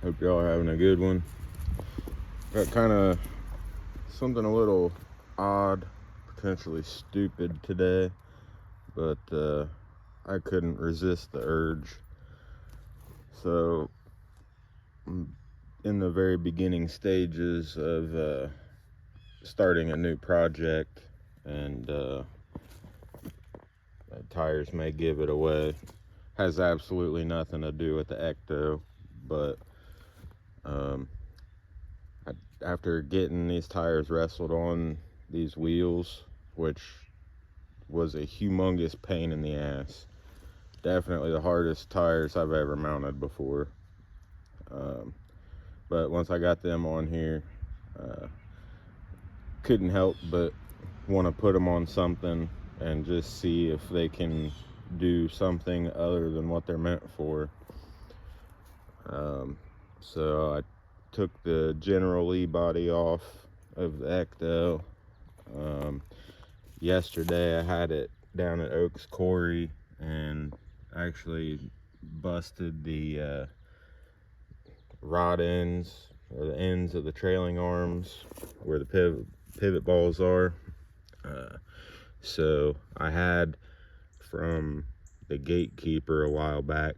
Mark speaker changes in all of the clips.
Speaker 1: Hope y'all are having a good one. Got kind of something a little odd, potentially stupid today, but I couldn't resist the urge. So I'm in the very beginning stages of starting a new project, and tires may give it away. Has absolutely nothing to do with the Ecto, but after getting these tires wrestled on these wheels, which was a humongous pain in the ass, definitely the hardest tires I've ever mounted before, but once I got them on here, couldn't help but want to put them on something and just see if they can do something other than what they're meant for. So I took the General Lee body off of the Ecto. Yesterday I had it down at Oaks Quarry and actually busted the rod ends, or the ends of the trailing arms where the pivot balls are. So I had, from the Gatekeeper a while back,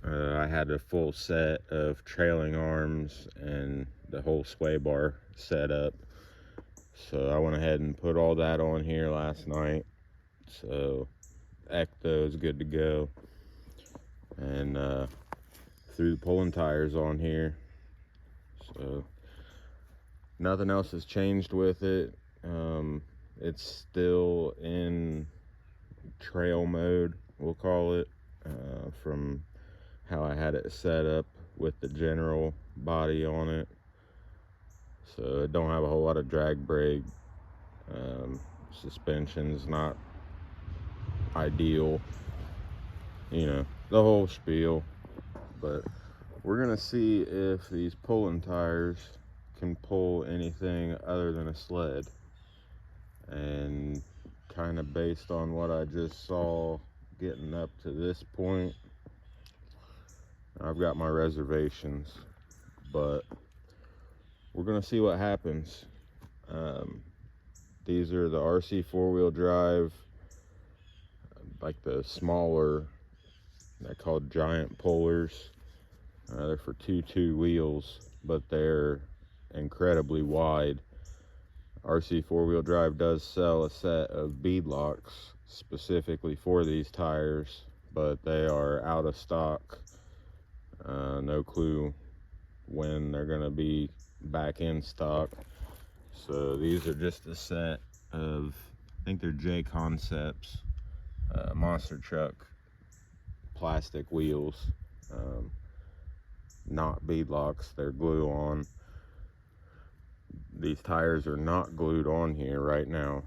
Speaker 1: I had a full set of trailing arms and the whole sway bar set up. So I went ahead and put all that on here last night. So Ecto is good to go. And threw the pulling tires on here. So nothing else has changed with it. It's still in trail mode, we'll call it, from how I had it set up with the general body on it. So it don't have a whole lot of drag brake. Suspension's not ideal, you know, the whole spiel. But we're gonna see if these pulling tires can pull anything other than a sled. And kind of based on what I just saw getting up to this point, I've got my reservations, but we're gonna see what happens. These are the RC four-wheel drive, like the smaller, they're called Giant Pullers. They're for two wheels, but they're incredibly wide. RC four-wheel drive does sell a set of bead locks specifically for these tires, but they are out of stock. No clue when they're gonna be back in stock. So these are just a set of, I think they're J Concepts monster truck plastic wheels, not bead locks, they're glue on. These tires are not glued on here right now,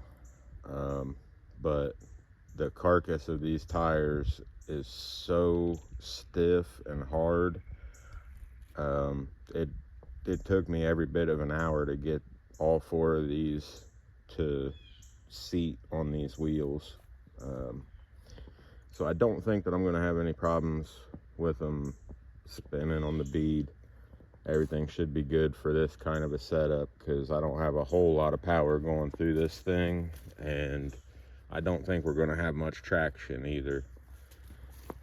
Speaker 1: but the carcass of these tires is so stiff and hard. It took me every bit of an hour to get all four of these to seat on these wheels. So I don't think that I'm going to have any problems with them spinning on the bead. Everything should be good for this kind of a setup, because I don't have a whole lot of power going through this thing, and I don't think we're going to have much traction either.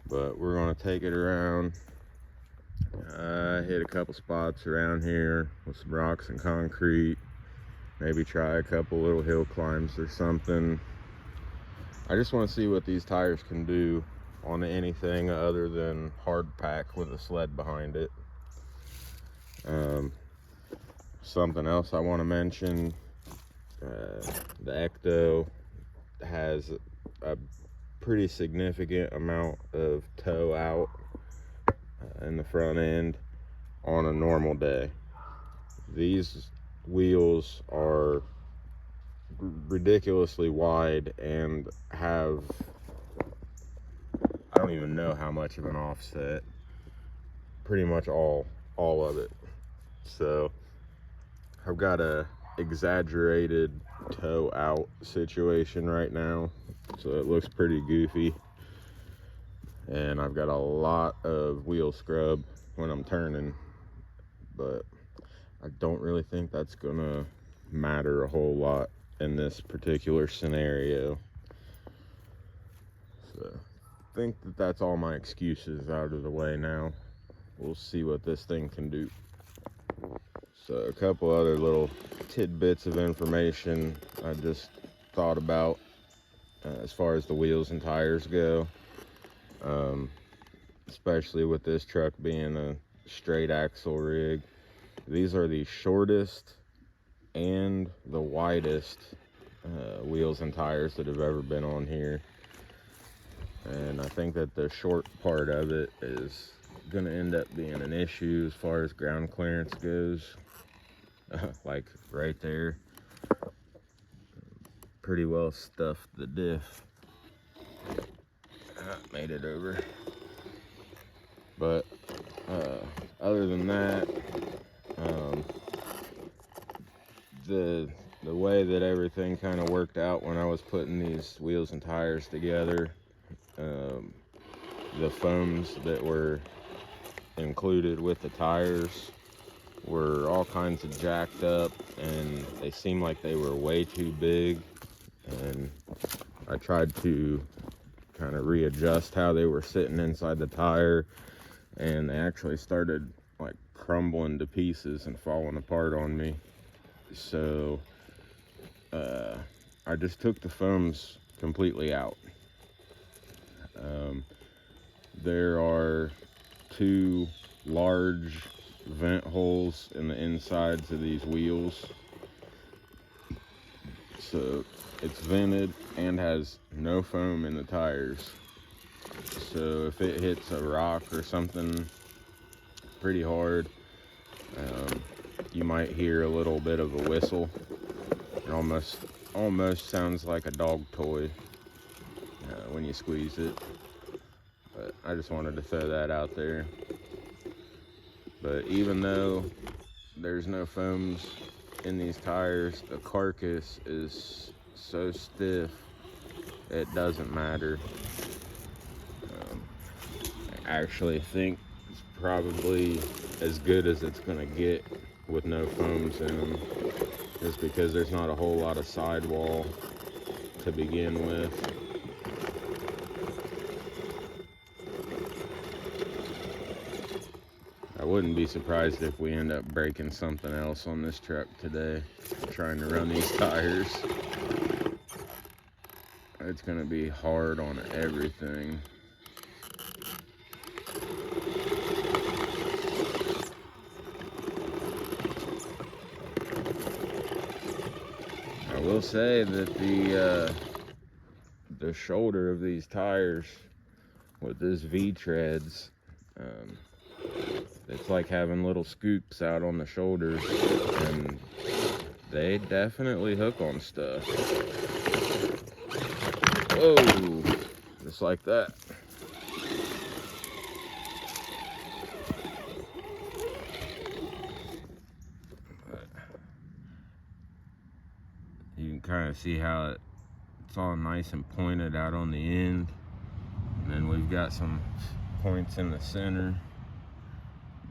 Speaker 1: But we're going to take it around. Hit a couple spots around here with some rocks and concrete. Maybe try a couple little hill climbs or something. I just want to see what these tires can do on anything other than hard pack with a sled behind it. Something else I want to mention, the Ecto has a pretty significant amount of toe out in the front end on a normal day. These wheels are ridiculously wide and have, I don't even know how much of an offset, pretty much all of it. So I've got a exaggerated toe out situation right now, so it looks pretty goofy, and I've got a lot of wheel scrub when I'm turning, but I don't really think that's gonna matter a whole lot in this particular scenario. So I think that that's all my excuses out of the way now. We'll see what this thing can do. So a couple other little tidbits of information I just thought about as far as the wheels and tires go, especially with this truck being a straight axle rig. These are the shortest and the widest wheels and tires that have ever been on here, and I think that the short part of it is gonna end up being an issue as far as ground clearance goes. Like right there, pretty well stuffed the diff. Made it over. But other than that, the way that everything kind of worked out when I was putting these wheels and tires together, the foams that were included with the tires were all kinds of jacked up, and they seemed like they were way too big, and I tried to kind of readjust how they were sitting inside the tire, and they actually started like crumbling to pieces and falling apart on me. So I just took the foams completely out. There are two large vent holes in the insides of these wheels, so it's vented and has no foam in the tires. So if it hits a rock or something pretty hard, you might hear a little bit of a whistle. It almost sounds like a dog toy when you squeeze it. But I just wanted to throw that out there. But even though there's no foams in these tires, the carcass is so stiff it doesn't matter. I actually think it's probably as good as it's gonna get with no foams in them, just because there's not a whole lot of sidewall to begin with. I wouldn't be surprised if we end up breaking something else on this truck today, trying to run these tires. It's gonna be hard on everything. I will say that the shoulder of these tires with this V-treads, it's like having little scoops out on the shoulders, and they definitely hook on stuff. Whoa, just like that. You can kind of see how it's all nice and pointed out on the end, and then we've got some points in the center.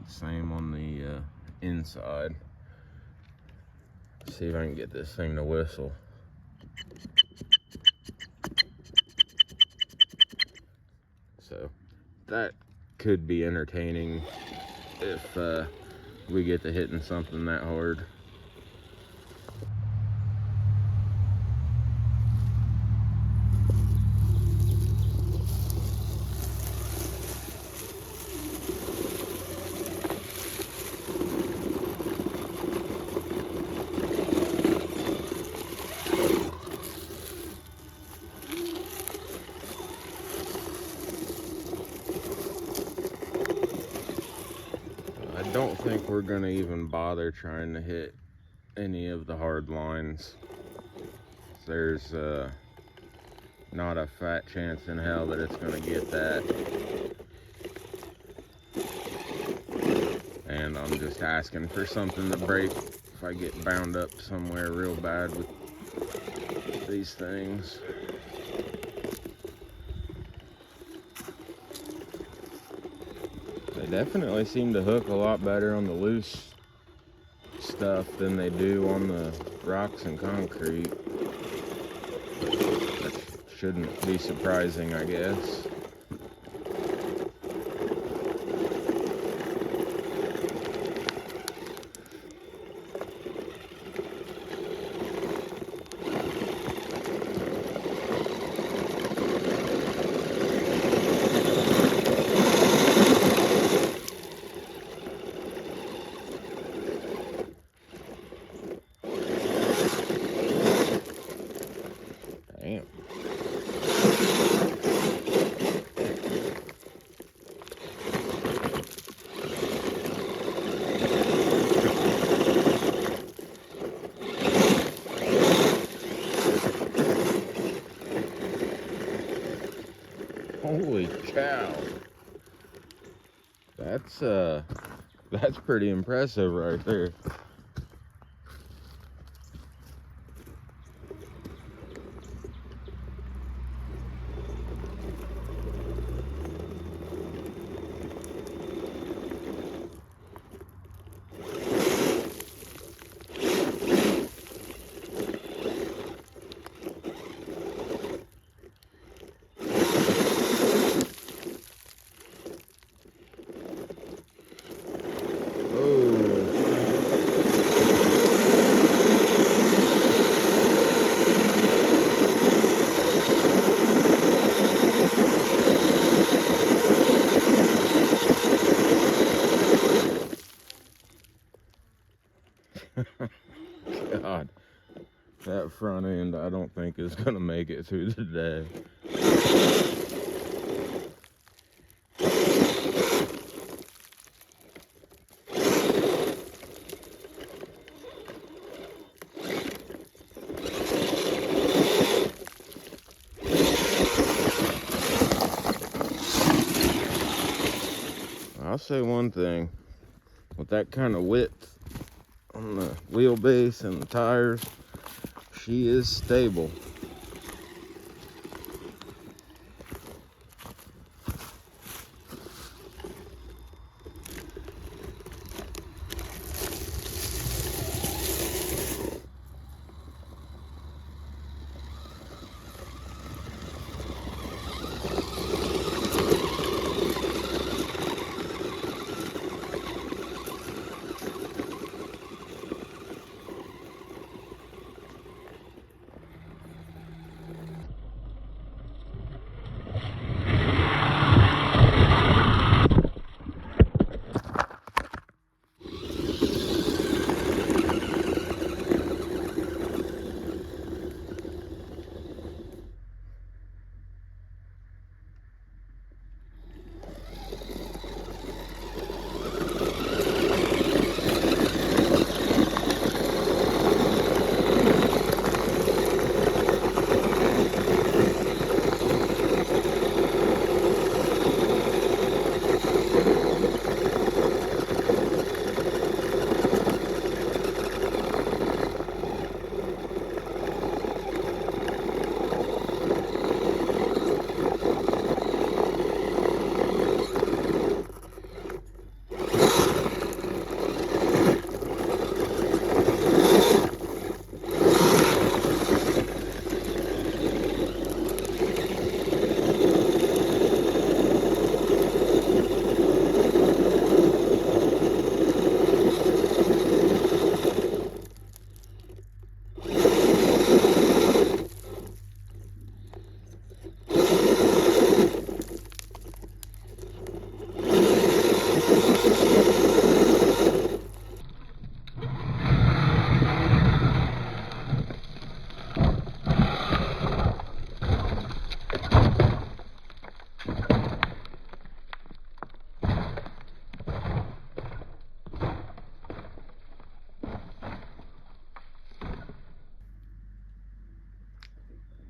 Speaker 1: Same on the inside. Let's see if I can get this thing to whistle. So that could be entertaining if we get to hitting something that hard. I don't think we're gonna even bother trying to hit any of the hard lines. There's not a fat chance in hell that it's gonna get that. And I'm just asking for something to break if I get bound up somewhere real bad with these things. They definitely seem to hook a lot better on the loose stuff than they do on the rocks and concrete. That shouldn't be surprising, I guess. Damn. Holy cow. That's pretty impressive right there. God, that front end I don't think is gonna make it through the day. I'll say one thing, with that kind of width on the wheelbase and the tires, she is stable.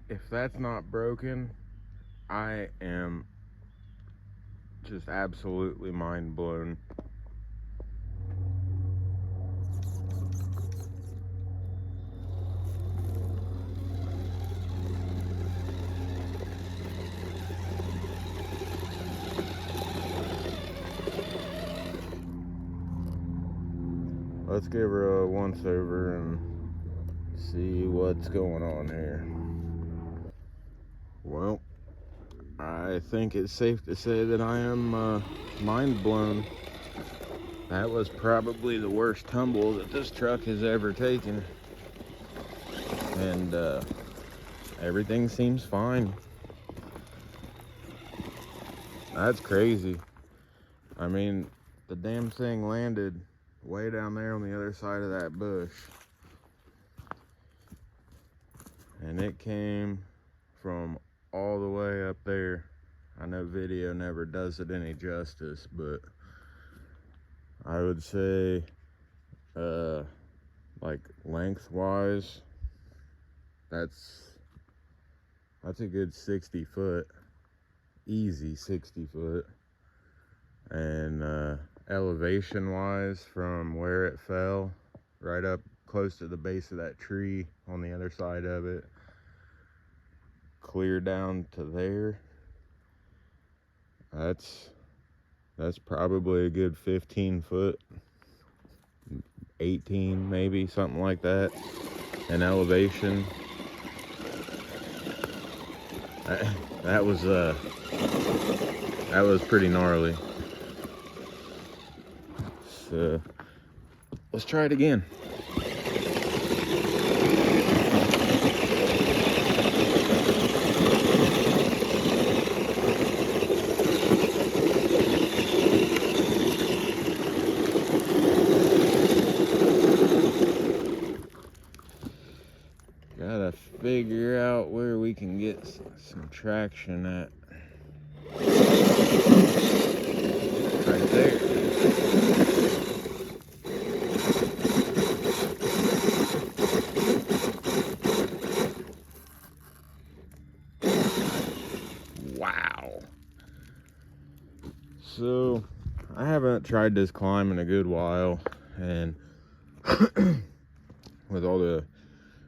Speaker 1: If that's not broken, I am just absolutely mind blown. let's give her a once over and see what's going on here. Well, I think it's safe to say that I am mind blown. That was probably the worst tumble that this truck has ever taken. And everything seems fine. That's crazy. I mean, the damn thing landed way down there on the other side of that bush. And it came from all the way up there. I know video never does it any justice, but I would say like lengthwise, that's a good 60 foot, easy 60 foot. And elevation wise, from where it fell right up close to the base of that tree on the other side of it, clear down to there, that's probably a good 15 foot, 18 maybe, something like that, in elevation. That was pretty gnarly. So let's try it again. Gotta figure out where we can get some traction at. Right there. Wow. So I haven't tried this climb in a good while, and with all the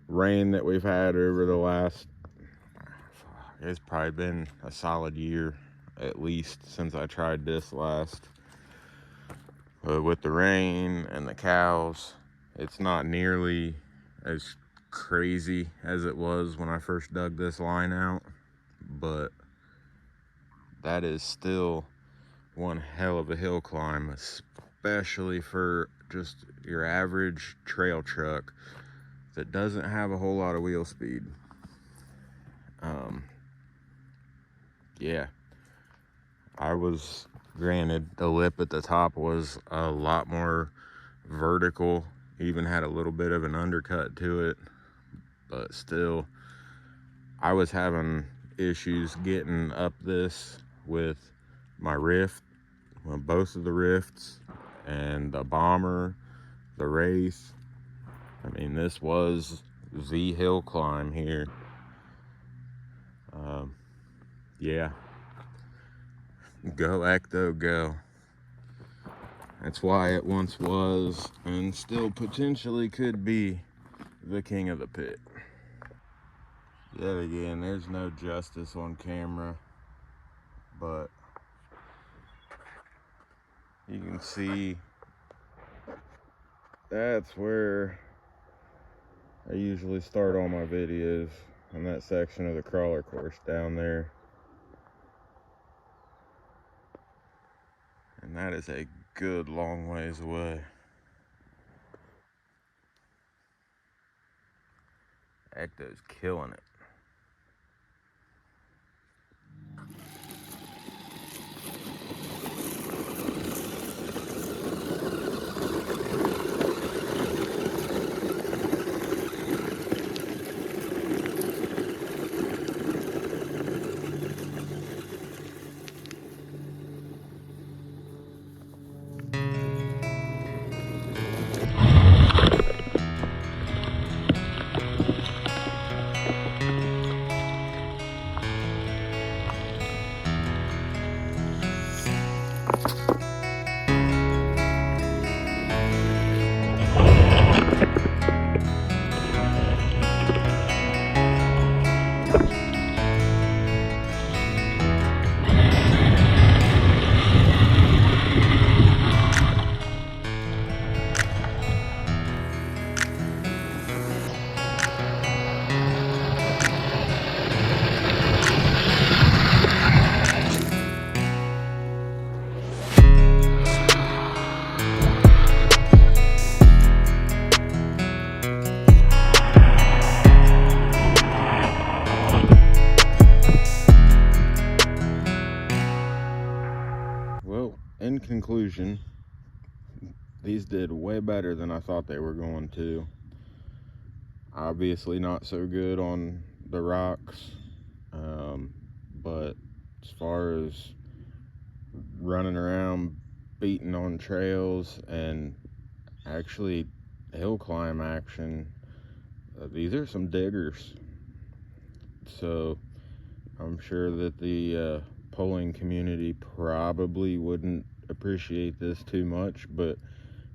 Speaker 1: rain that we've had over the last, it's probably been a solid year at least since I tried this last. With the rain and the cows, it's not nearly as crazy as it was when I first dug this line out, but that is still one hell of a hill climb, especially for just your average trail truck that doesn't have a whole lot of wheel speed. Yeah, I was, granted, the lip at the top was a lot more vertical, even had a little bit of an undercut to it, but still, I was having issues getting up this with my rift, well, both of the rifts, and the bomber, the race. I mean, this was the hill climb here. Yeah, go Ecto, go. That's why it once was, and still potentially could be, the king of the pit. Yet again, there's no justice on camera, but you can see that's where I usually start all my videos, on that section of the crawler course down there. And that is a good long ways away. Ecto's killing it. conclusion, these did way better than I thought they were going to. Obviously not so good on the rocks, but as far as running around beating on trails and actually hill climb action, these are some diggers. So I'm sure that the pulling community probably wouldn't appreciate this too much, but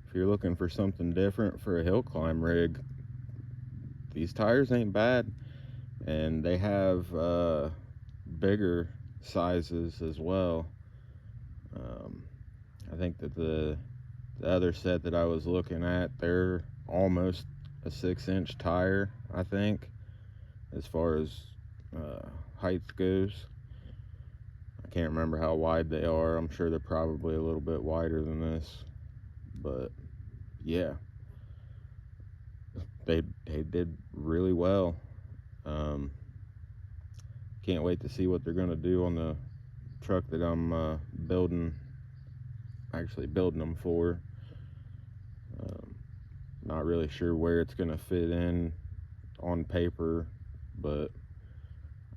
Speaker 1: if you're looking for something different for a hill climb rig, these tires ain't bad. And they have bigger sizes as well. I think that the other set that I was looking at, they're almost a 6-inch tire, I think, as far as height goes. I can't remember how wide they are. I'm sure they're probably a little bit wider than this, but yeah, they did really well. Can't wait to see what they're gonna do on the truck that I'm building them for. Not really sure where it's gonna fit in on paper, but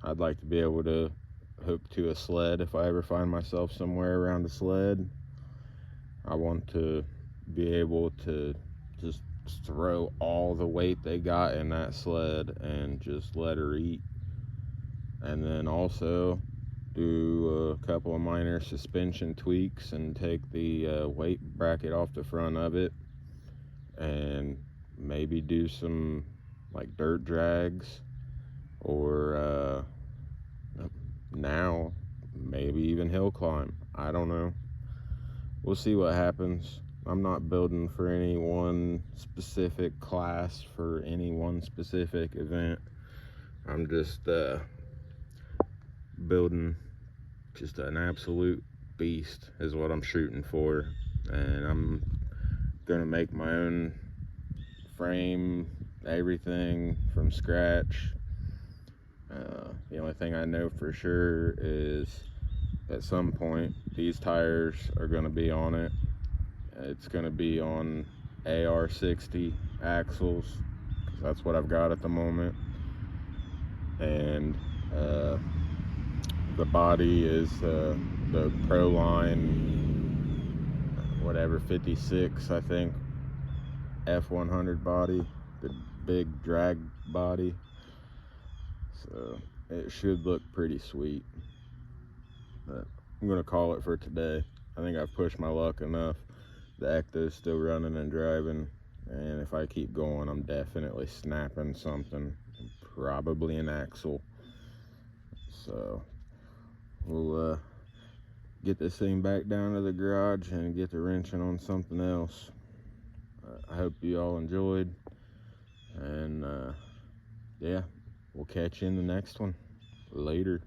Speaker 1: I'd like to be able to hook to a sled if I ever find myself somewhere around a sled. I want to be able to just throw all the weight they got in that sled and just let her eat. And then also do a couple of minor suspension tweaks and take the weight bracket off the front of it, and maybe do some like dirt drags, or now maybe even hill climb. I don't know. We'll see what happens. I'm not building for any one specific class for any one specific event. I'm just building just an absolute beast is what I'm shooting for, and I'm gonna make my own frame, everything from scratch. The only thing I know for sure is at some point these tires are gonna be on it. It's gonna be on AR60 axles, because that's what I've got at the moment, and the body is the Proline, whatever, 56, I think, F100 body, the big drag body. So it should look pretty sweet. But I'm gonna call it for today. I think I've pushed my luck enough. The Ecto's still running and driving, and if I keep going, I'm definitely snapping something, probably an axle. So we'll get this thing back down to the garage and get the wrenching on something else. I hope you all enjoyed, and yeah, we'll catch you in the next one. Later.